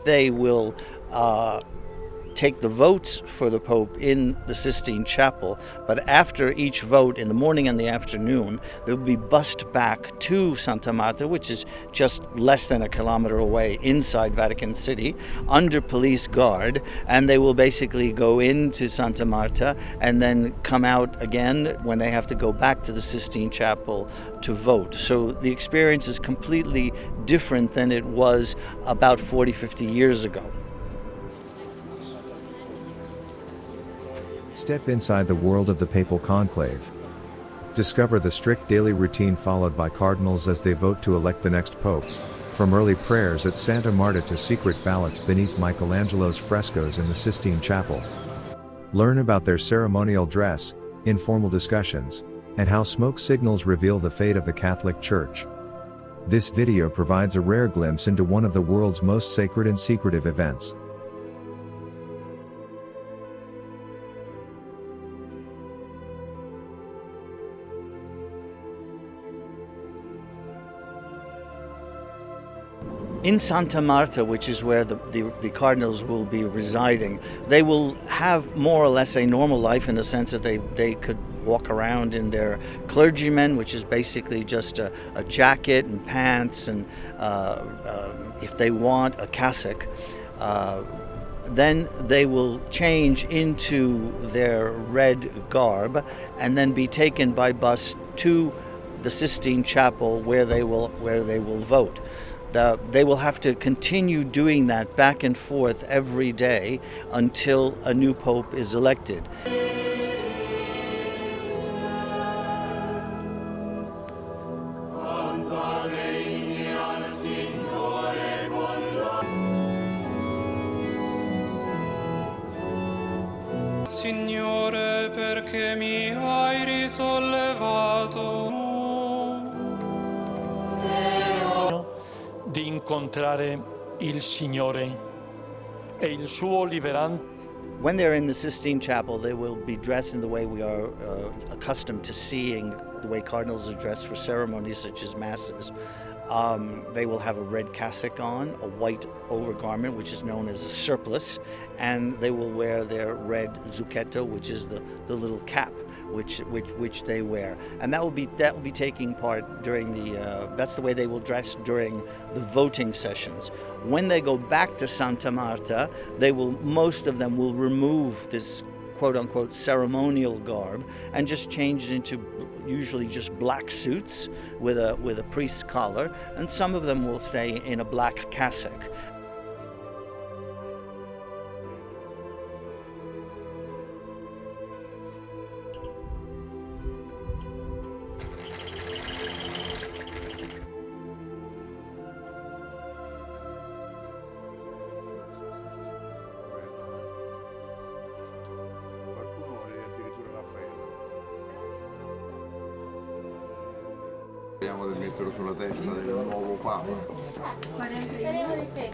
They will take the votes for the Pope in the Sistine Chapel, but after each vote in the morning and the afternoon, they'll be bussed back to Santa Marta, which is just less than a kilometer away inside Vatican City, under police guard, and they will basically go into Santa Marta and then come out again when they have to go back to the Sistine Chapel to vote. So the experience is completely different than it was about 40-50 years ago. Step inside the world of the papal conclave. Discover the strict daily routine followed by cardinals as they vote to elect the next pope. From early prayers at Santa Marta to secret ballots beneath Michelangelo's frescoes in the Sistine Chapel. Learn about their ceremonial dress, informal discussions, and how smoke signals reveal the fate of the Catholic Church. This video provides a rare glimpse into one of the world's most sacred and secretive events. In Santa Marta, which is where the cardinals will be residing, they will have more or less a normal life in the sense that they could walk around in their clergymen, which is basically just a jacket and pants and, if they want, a cassock. Then they will change into their red garb and then be taken by bus to the Sistine Chapel where they will vote. They will have to continue doing that back and forth every day until a new pope is elected. Signore, perché mi hai risollevato? Di incontrare il Signore e il suo liberante. When they're in the Sistine Chapel, they will be dressed in the way we are accustomed to seeing the way cardinals are dressed for ceremonies such as masses. They will have a red cassock on, a white overgarment, which is known as a surplice, and they will wear their red zucchetto, which is the little cap which they wear. And that will be taking part during that's the way they will dress during the voting sessions. When they go back to Santa Marta, most of them will remove this quote-unquote ceremonial garb and just change it into usually just black suits with a priest's collar, and some of them will stay in a black cassock. Speriamo di metterlo sulla testa del nuovo Papa. Speriamo di sì.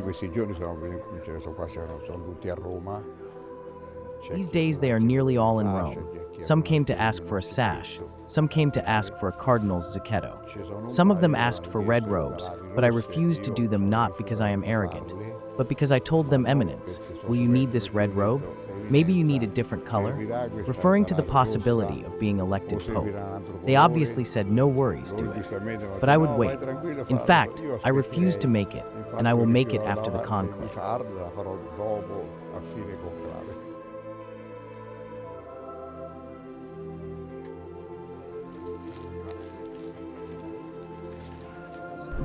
Questi giorni sono tutti a Roma. These days they are nearly all in Rome. Some came to ask for a sash. Some came to ask for a cardinal's zucchetto. Some of them asked for red robes, but I refused to do them not because I am arrogant, but because I told them, Eminence, will you need this red robe? Maybe you need a different color, referring to the possibility of being elected pope. They obviously said no worries to it, but I would wait. In fact, I refused to make it, and I will make it after the conclave.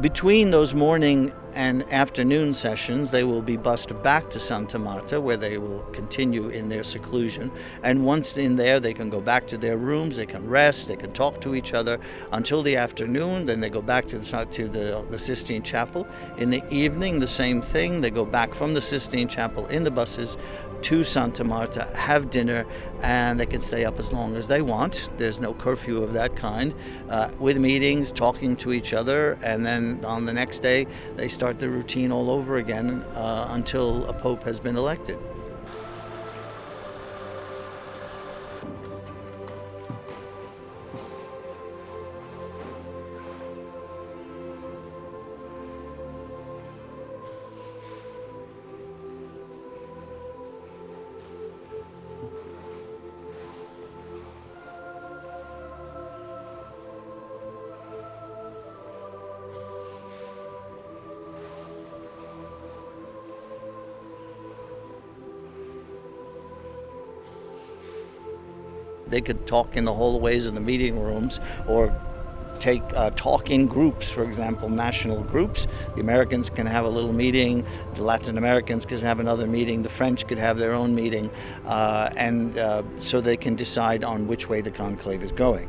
Between those morning and afternoon sessions, they will be bussed back to Santa Marta, where they will continue in their seclusion. And once in there, they can go back to their rooms, they can rest, they can talk to each other until the afternoon. Then they go back to the Sistine Chapel. In the evening, the same thing. They go back from the Sistine Chapel in the buses to Santa Marta, have dinner, and they can stay up as long as they want. There's no curfew of that kind, with meetings, talking to each other, and then on the next day they start the routine all over again until a pope has been elected. They could talk in the hallways and the meeting rooms, or take talk in groups, for example, national groups. The Americans can have a little meeting, the Latin Americans can have another meeting, the French could have their own meeting, and so they can decide on which way the conclave is going.